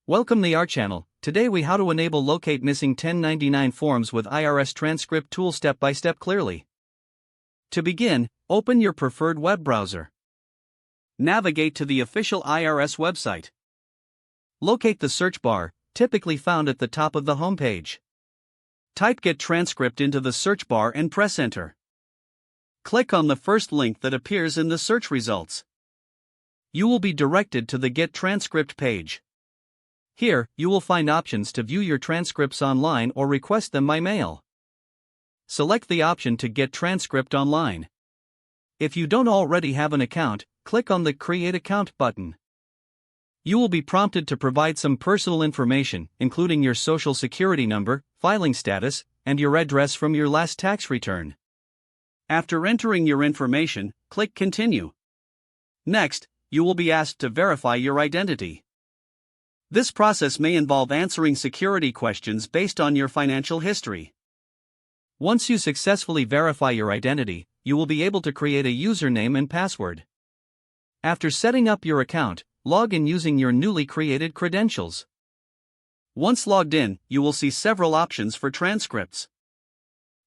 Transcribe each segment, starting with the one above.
Welcome to our channel. Today we how to enable locate missing 1099 forms with IRS transcript tool step by step clearly. To begin, open your preferred web browser. Navigate to the official IRS website. Locate the search bar, typically found at the top of the homepage. Type Get Transcript into the search bar and press Enter. Click on the first link that appears in the search results. You will be directed to the Get Transcript page. Here, you will find options to view your transcripts online or request them by mail. Select the option to get transcript online. If you don't already have an account, click on the Create Account button. You will be prompted to provide some personal information, including your social security number, filing status, and your address from your last tax return. After entering your information, click Continue. Next, you will be asked to verify your identity. This process may involve answering security questions based on your financial history. Once you successfully verify your identity, you will be able to create a username and password. After setting up your account, log in using your newly created credentials. Once logged in, you will see several options for transcripts.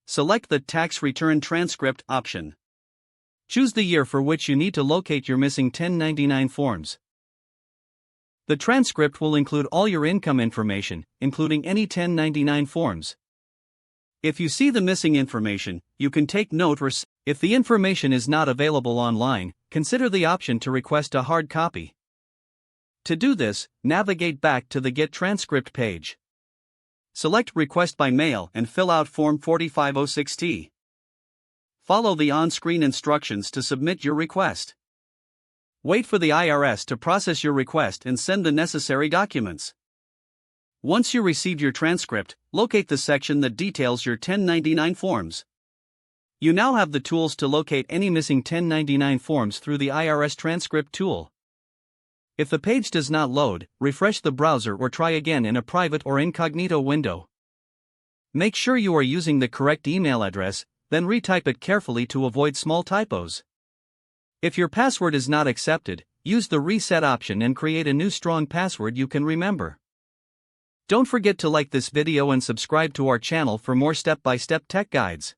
Select the Tax Return Transcript option. Choose the year for which you need to locate your missing 1099 forms. The transcript will include all your income information, including any 1099 forms. If you see the missing information, you can take note or if the information is not available online, consider the option to request a hard copy. To do this, navigate back to the Get Transcript page. Select Request by Mail and fill out Form 4506T. Follow the on-screen instructions to submit your request. Wait for the IRS to process your request and send the necessary documents. Once you receive your transcript, locate the section that details your 1099 forms. You now have the tools to locate any missing 1099 forms through the IRS transcript tool. If the page does not load, refresh the browser or try again in a private or incognito window. Make sure you are using the correct email address, then retype it carefully to avoid small typos. If your password is not accepted, use the reset option and create a new strong password you can remember. Don't forget to like this video and subscribe to our channel for more step-by-step tech guides.